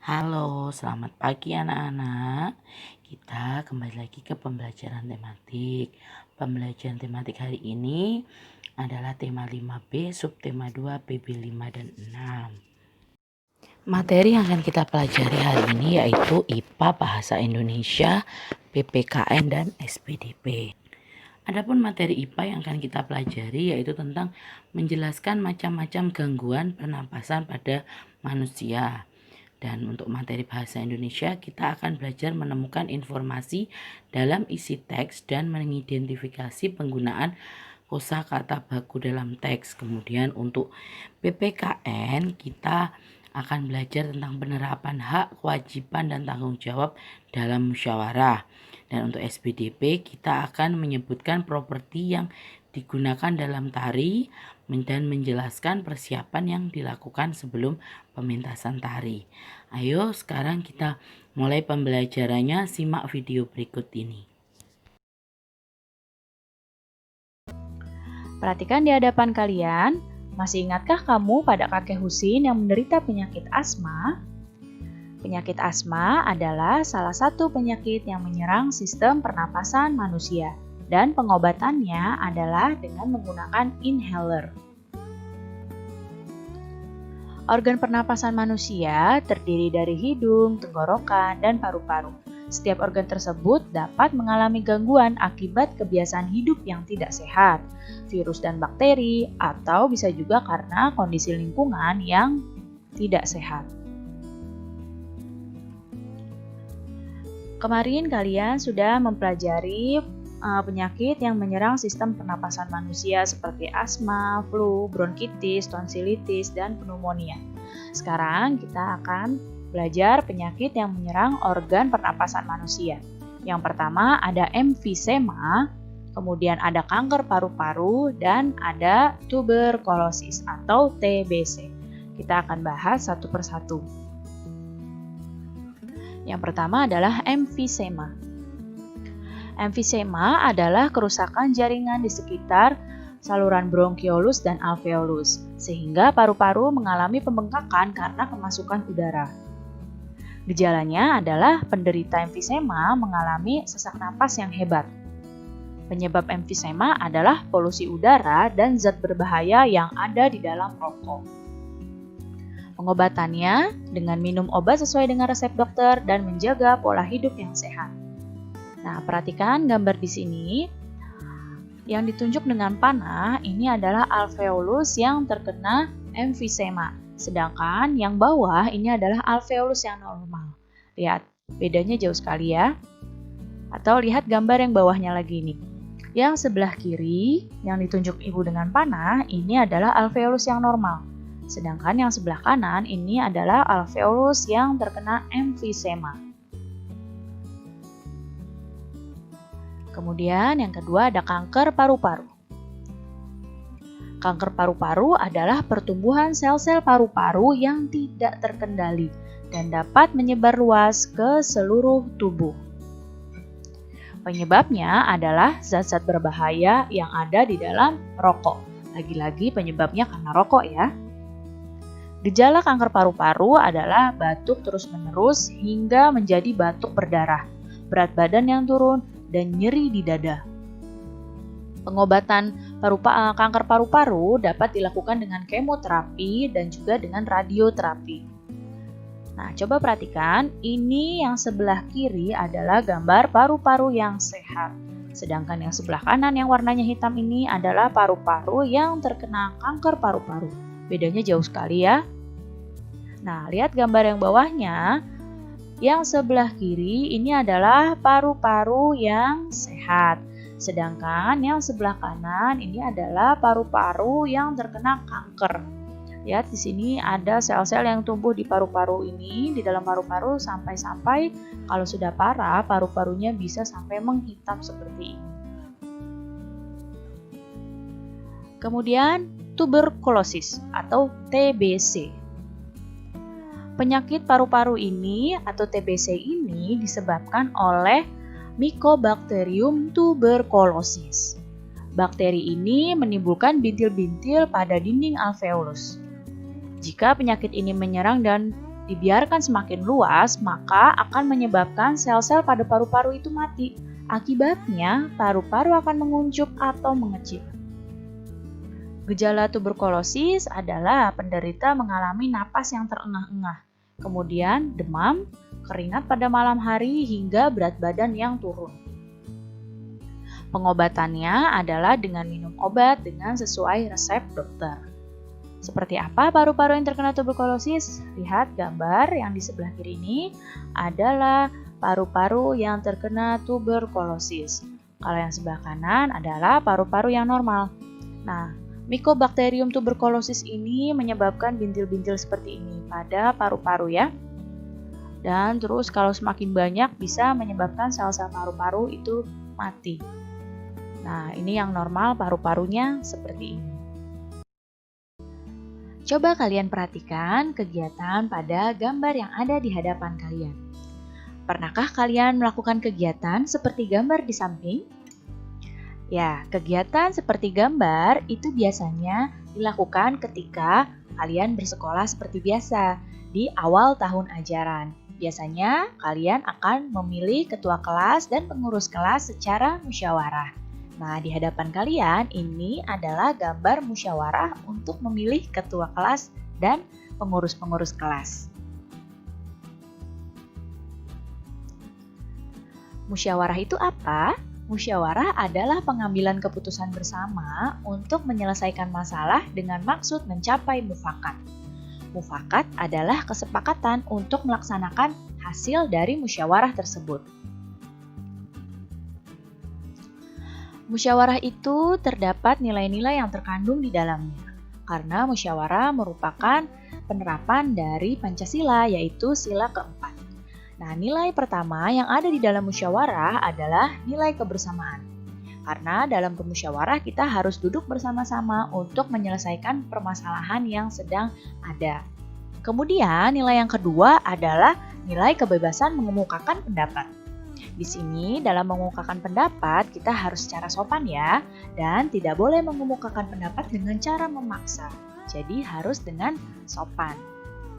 Halo, selamat pagi anak-anak. Kita kembali lagi ke pembelajaran tematik. Pembelajaran tematik hari ini adalah tema 5B, subtema 2, PB 5 dan 6. Materi yang akan kita pelajari hari ini yaitu IPA, Bahasa Indonesia, PPKN, dan SPDP. Adapun materi IPA yang akan kita pelajari yaitu tentang menjelaskan macam-macam gangguan pernapasan pada manusia. Dan untuk materi bahasa Indonesia, kita akan belajar menemukan informasi dalam isi teks dan mengidentifikasi penggunaan kosakata baku dalam teks. Kemudian untuk PPKN, kita akan belajar tentang penerapan hak, kewajiban, dan tanggung jawab dalam musyawarah. Dan untuk SPDP, kita akan menyebutkan properti yang digunakan dalam tari dan menjelaskan persiapan yang dilakukan sebelum pementasan tari. Ayo sekarang kita mulai pembelajarannya, simak video berikut ini. Perhatikan di hadapan kalian, masih ingatkah kamu pada kakek Husin yang menderita penyakit asma? Penyakit asma adalah salah satu penyakit yang menyerang sistem pernapasan manusia dan pengobatannya adalah dengan menggunakan inhaler. Organ pernapasan manusia terdiri dari hidung, tenggorokan, dan paru-paru. Setiap organ tersebut dapat mengalami gangguan akibat kebiasaan hidup yang tidak sehat, virus dan bakteri, atau bisa juga karena kondisi lingkungan yang tidak sehat. Kemarin kalian sudah mempelajari penyakit yang menyerang sistem pernapasan manusia seperti asma, flu, bronkitis, tonsilitis, dan pneumonia. Sekarang kita akan belajar penyakit yang menyerang organ pernapasan manusia. Yang pertama ada emfisema, kemudian ada kanker paru-paru, dan ada tuberkulosis atau TBC. Kita akan bahas satu persatu. Yang pertama adalah emfisema. Emfisema adalah kerusakan jaringan di sekitar saluran bronkiolus dan alveolus, sehingga paru-paru mengalami pembengkakan karena kemasukan udara. Gejalanya adalah penderita emfisema mengalami sesak napas yang hebat. Penyebab emfisema adalah polusi udara dan zat berbahaya yang ada di dalam rokok. Pengobatannya dengan minum obat sesuai dengan resep dokter dan menjaga pola hidup yang sehat. Nah, perhatikan gambar di sini. Yang ditunjuk dengan panah ini adalah alveolus yang terkena emfisema. Sedangkan yang bawah ini adalah alveolus yang normal. Lihat, bedanya jauh sekali ya. Atau lihat gambar yang bawahnya lagi ini. Yang sebelah kiri yang ditunjuk ibu dengan panah ini adalah alveolus yang normal. Sedangkan yang sebelah kanan ini adalah alveolus yang terkena emfisema. Kemudian yang kedua ada kanker paru-paru. Kanker paru-paru adalah pertumbuhan sel-sel paru-paru yang tidak terkendali dan dapat menyebar luas ke seluruh tubuh. Penyebabnya adalah zat-zat berbahaya yang ada di dalam rokok. Lagi-lagi penyebabnya karena rokok ya. Gejala kanker paru-paru adalah batuk terus-menerus hingga menjadi batuk berdarah, berat badan yang turun, dan nyeri di dada. Pengobatan kanker paru-paru dapat dilakukan dengan kemoterapi dan juga dengan radioterapi. Nah, coba perhatikan, ini yang sebelah kiri adalah gambar paru-paru yang sehat. Sedangkan yang sebelah kanan yang warnanya hitam ini adalah paru-paru yang terkena kanker paru-paru. Bedanya jauh sekali ya. Nah, lihat gambar yang bawahnya. Yang sebelah kiri ini adalah paru-paru yang sehat. Sedangkan yang sebelah kanan ini adalah paru-paru yang terkena kanker. Lihat di sini ada sel-sel yang tumbuh di paru-paru ini, di dalam paru-paru sampai kalau sudah parah paru-parunya bisa sampai menghitam seperti ini. Kemudian tuberkulosis atau TBC. Penyakit paru-paru ini atau TBC ini disebabkan oleh Mycobacterium tuberculosis. Bakteri ini menimbulkan bintil-bintil pada dinding alveolus. Jika penyakit ini menyerang dan dibiarkan semakin luas, maka akan menyebabkan sel-sel pada paru-paru itu mati. Akibatnya, paru-paru akan menguncup atau mengecil. Gejala tuberkulosis adalah penderita mengalami napas yang terengah-engah, kemudian demam, keringat pada malam hari, hingga berat badan yang turun. Pengobatannya adalah dengan minum obat dengan sesuai resep dokter. Seperti apa paru-paru yang terkena tuberkulosis? Lihat gambar yang di sebelah kiri ini adalah paru-paru yang terkena tuberkulosis. Kalau yang sebelah kanan adalah paru-paru yang normal. Nah, Mycobacterium tuberculosis ini menyebabkan bintil-bintil seperti ini pada paru-paru ya. Dan terus kalau semakin banyak bisa menyebabkan sel-sel paru-paru itu mati. Nah, ini yang normal paru-parunya seperti ini. Coba kalian perhatikan kegiatan pada gambar yang ada di hadapan kalian. Pernahkah kalian melakukan kegiatan seperti gambar di samping? Ya, kegiatan seperti gambar itu biasanya dilakukan ketika kalian bersekolah seperti biasa di awal tahun ajaran. Biasanya kalian akan memilih ketua kelas dan pengurus kelas secara musyawarah. Nah, di hadapan kalian ini adalah gambar musyawarah untuk memilih ketua kelas dan pengurus-pengurus kelas. Musyawarah itu apa? Musyawarah adalah pengambilan keputusan bersama untuk menyelesaikan masalah dengan maksud mencapai mufakat. Mufakat adalah kesepakatan untuk melaksanakan hasil dari musyawarah tersebut. Musyawarah itu terdapat nilai-nilai yang terkandung di dalamnya, karena musyawarah merupakan penerapan dari Pancasila, yaitu sila keempat. Nah, nilai pertama yang ada di dalam musyawarah adalah nilai kebersamaan. Karena dalam bermusyawarah kita harus duduk bersama-sama untuk menyelesaikan permasalahan yang sedang ada. Kemudian nilai yang kedua adalah nilai kebebasan mengemukakan pendapat. Di sini dalam mengemukakan pendapat kita harus secara sopan ya, dan tidak boleh mengemukakan pendapat dengan cara memaksa. Jadi harus dengan sopan.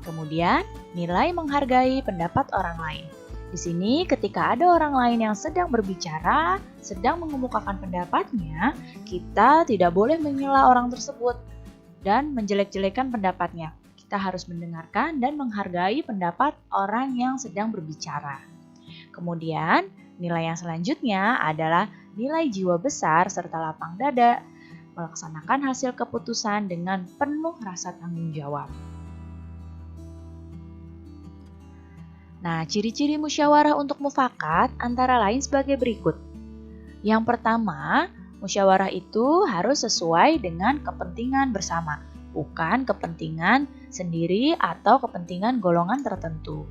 Kemudian, nilai menghargai pendapat orang lain. Di sini, ketika ada orang lain yang sedang berbicara, sedang mengemukakan pendapatnya, kita tidak boleh menyela orang tersebut dan menjelek-jelekan pendapatnya. Kita harus mendengarkan dan menghargai pendapat orang yang sedang berbicara. Kemudian, nilai yang selanjutnya adalah nilai jiwa besar serta lapang dada, melaksanakan hasil keputusan dengan penuh rasa tanggung jawab. Nah, ciri-ciri musyawarah untuk mufakat antara lain sebagai berikut. Yang pertama, musyawarah itu harus sesuai dengan kepentingan bersama, bukan kepentingan sendiri atau kepentingan golongan tertentu.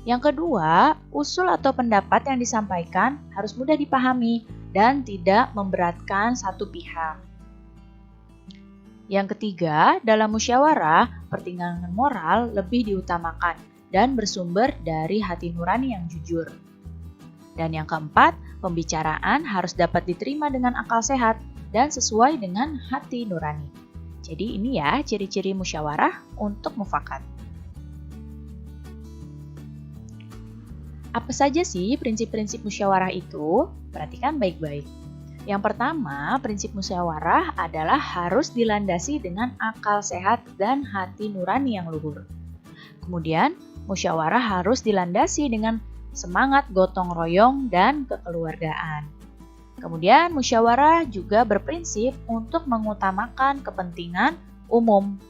Yang kedua, usul atau pendapat yang disampaikan harus mudah dipahami dan tidak memberatkan satu pihak. Yang ketiga, dalam musyawarah, pertimbangan moral lebih diutamakan dan bersumber dari hati nurani yang jujur. Dan yang keempat, pembicaraan harus dapat diterima dengan akal sehat dan sesuai dengan hati nurani. Jadi ini ya ciri-ciri musyawarah untuk mufakat. Apa saja sih prinsip-prinsip musyawarah itu? Perhatikan baik-baik. Yang pertama, prinsip musyawarah adalah harus dilandasi dengan akal sehat dan hati nurani yang luhur. Kemudian, musyawarah harus dilandasi dengan semangat gotong royong dan kekeluargaan. Kemudian, musyawarah juga berprinsip untuk mengutamakan kepentingan umum.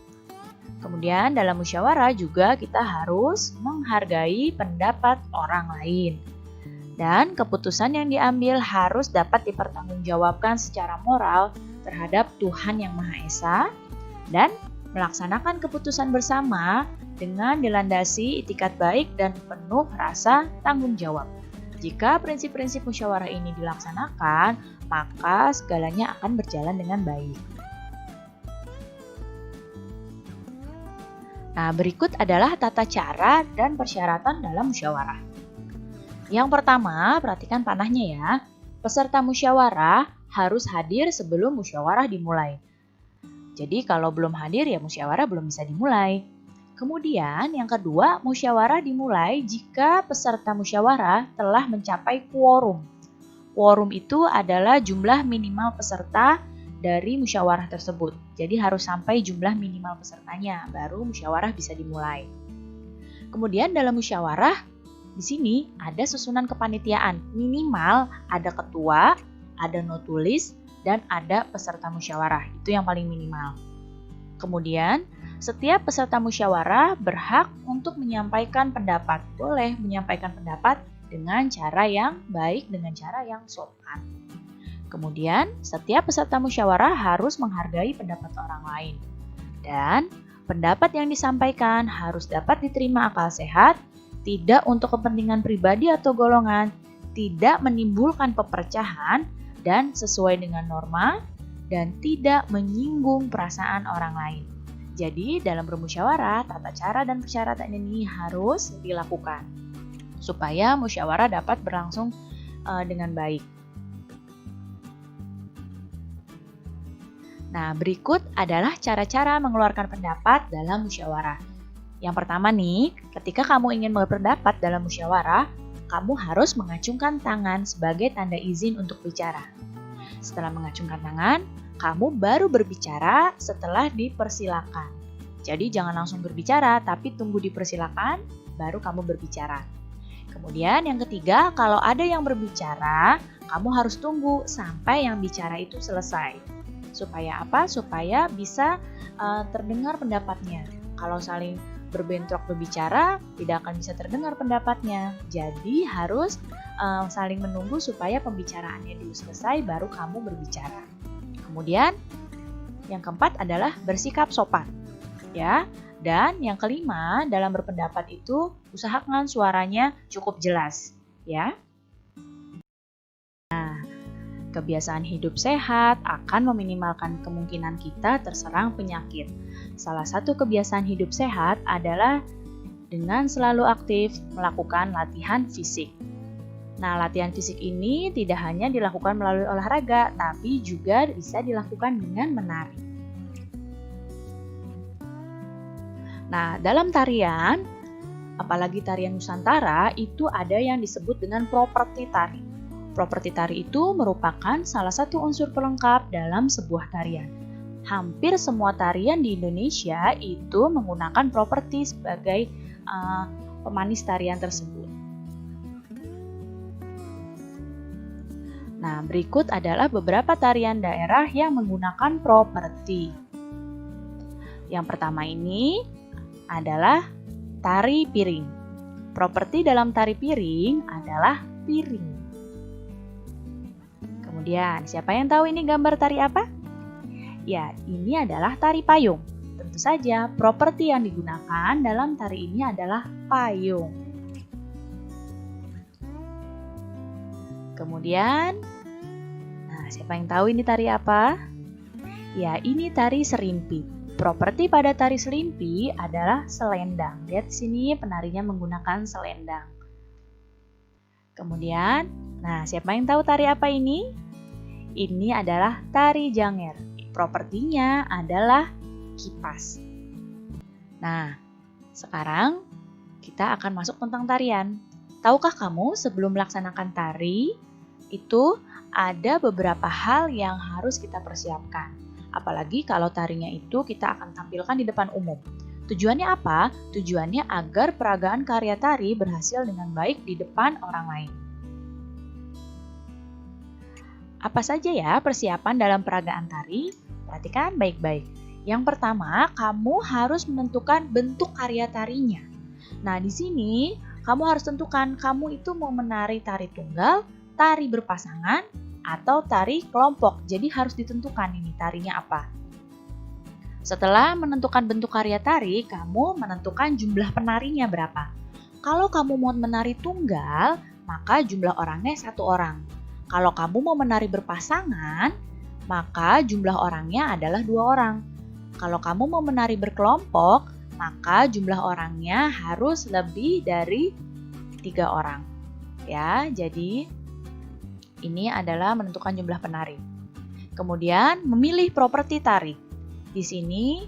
Kemudian, dalam musyawarah juga kita harus menghargai pendapat orang lain. Dan keputusan yang diambil harus dapat dipertanggungjawabkan secara moral terhadap Tuhan Yang Maha Esa dan melaksanakan keputusan bersama dengan dilandasi itikat baik dan penuh rasa tanggung jawab. Jika prinsip-prinsip musyawarah ini dilaksanakan, maka segalanya akan berjalan dengan baik. Nah, berikut adalah tata cara dan persyaratan dalam musyawarah. Yang pertama, perhatikan panahnya ya. Peserta musyawarah harus hadir sebelum musyawarah dimulai. Jadi kalau belum hadir ya musyawarah belum bisa dimulai. Kemudian yang kedua, musyawarah dimulai jika peserta musyawarah telah mencapai quorum. Quorum itu adalah jumlah minimal peserta dari musyawarah tersebut. Jadi harus sampai jumlah minimal pesertanya, baru musyawarah bisa dimulai. Kemudian dalam musyawarah, di sini ada susunan kepanitiaan. Minimal ada ketua, ada notulis, dan ada peserta musyawarah. Itu yang paling minimal. Kemudian, setiap peserta musyawarah berhak untuk menyampaikan pendapat. Boleh menyampaikan pendapat dengan cara yang baik, dengan cara yang sopan. Kemudian, setiap peserta musyawarah harus menghargai pendapat orang lain. Dan pendapat yang disampaikan harus dapat diterima akal sehat, tidak untuk kepentingan pribadi atau golongan, tidak menimbulkan pepercahan, dan sesuai dengan norma, dan tidak menyinggung perasaan orang lain. Jadi, dalam bermusyawarah, tata cara dan persyaratan ini harus dilakukan supaya musyawarah dapat berlangsung dengan baik. Nah, berikut adalah cara-cara mengeluarkan pendapat dalam musyawarah. Yang pertama nih, ketika kamu ingin berpendapat dalam musyawarah, kamu harus mengacungkan tangan sebagai tanda izin untuk bicara. Setelah mengacungkan tangan, kamu baru berbicara setelah dipersilakan. Jadi jangan langsung berbicara, tapi tunggu dipersilakan, baru kamu berbicara. Kemudian yang ketiga, kalau ada yang berbicara, kamu harus tunggu sampai yang bicara itu selesai. Supaya apa? Supaya bisa terdengar pendapatnya. Kalau saling berbentrok berbicara, tidak akan bisa terdengar pendapatnya. Jadi harus saling menunggu supaya pembicaraannya dulu selesai, baru kamu berbicara. Kemudian yang keempat adalah bersikap sopan, ya. Dan yang kelima, dalam berpendapat itu usahakan suaranya cukup jelas, ya. Nah, kebiasaan hidup sehat akan meminimalkan kemungkinan kita terserang penyakit. Salah satu kebiasaan hidup sehat adalah dengan selalu aktif melakukan latihan fisik. Nah, latihan fisik ini tidak hanya dilakukan melalui olahraga, tapi juga bisa dilakukan dengan menari. Nah, dalam tarian, apalagi tarian Nusantara, itu ada yang disebut dengan properti tari. Properti tari itu merupakan salah satu unsur pelengkap dalam sebuah tarian. Hampir semua tarian di Indonesia itu menggunakan properti sebagai pemanis tarian tersebut. Nah, berikut adalah beberapa tarian daerah yang menggunakan properti. Yang pertama ini adalah tari piring. Properti dalam tari piring adalah piring. Kemudian, siapa yang tahu ini gambar tari apa? Ya, ini adalah tari payung. Tentu saja, properti yang digunakan dalam tari ini adalah payung. Kemudian, siapa yang tahu ini tari apa? Ya, ini tari serimpi. Properti pada tari serimpi adalah selendang. Lihat sini penarinya menggunakan selendang. Kemudian, siapa yang tahu tari apa ini? Ini adalah tari janger. Propertinya adalah kipas. Nah, sekarang kita akan masuk tentang tarian. Tahukah kamu sebelum melaksanakan tari, itu ada beberapa hal yang harus kita persiapkan. Apalagi kalau tarinya itu kita akan tampilkan di depan umum. Tujuannya apa? Tujuannya agar peragaan karya tari berhasil dengan baik di depan orang lain. Apa saja ya persiapan dalam peragaan tari? Perhatikan baik-baik. Yang pertama, kamu harus menentukan bentuk karya tarinya. Nah, di sini kamu harus tentukan kamu itu mau menari tari tunggal, tari berpasangan, atau tari kelompok. Jadi harus ditentukan ini tarinya apa. Setelah menentukan bentuk karya tari, kamu menentukan jumlah penarinya berapa. Kalau kamu mau menari tunggal, maka jumlah orangnya 1 orang. Kalau kamu mau menari berpasangan, maka jumlah orangnya adalah 2 orang. Kalau kamu mau menari berkelompok, maka jumlah orangnya harus lebih dari 3 orang. Ya, jadi ini adalah menentukan jumlah penari. Kemudian memilih properti tari. Di sini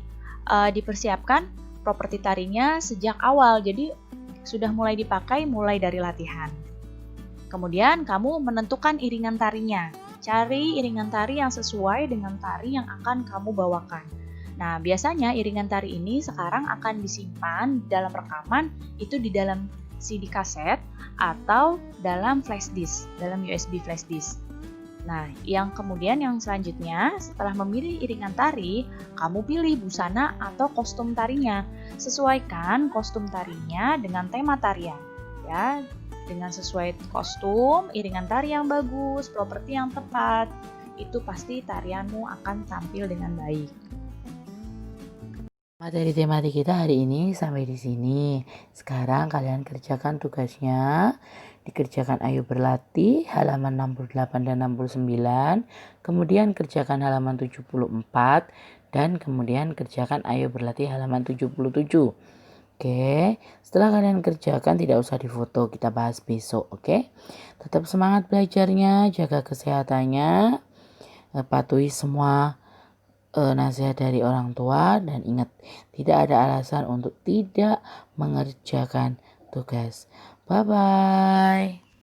dipersiapkan properti tarinya sejak awal, jadi sudah mulai dipakai mulai dari latihan. Kemudian kamu menentukan iringan tarinya. Cari iringan tari yang sesuai dengan tari yang akan kamu bawakan. Nah, biasanya iringan tari ini sekarang akan disimpan dalam rekaman itu di dalam CD kaset atau dalam flash disk, dalam USB flash disk. Nah, yang selanjutnya, setelah memilih iringan tari, kamu pilih busana atau kostum tarinya. Sesuaikan kostum tarinya dengan tema tarian. Ya, dengan sesuai kostum, iringan tari yang bagus, properti yang tepat, itu pasti tarianmu akan tampil dengan baik. Materi tematik kita hari ini sampai di sini. Sekarang kalian kerjakan tugasnya. Dikerjakan ayo berlatih halaman 68 dan 69. Kemudian kerjakan halaman 74 dan kemudian kerjakan ayo berlatih halaman 77. Oke, setelah kalian kerjakan tidak usah difoto, kita bahas besok, oke? Tetap semangat belajarnya, jaga kesehatannya, patuhi semua nasihat dari orang tua, dan ingat, tidak ada alasan untuk tidak mengerjakan tugas. Bye-bye.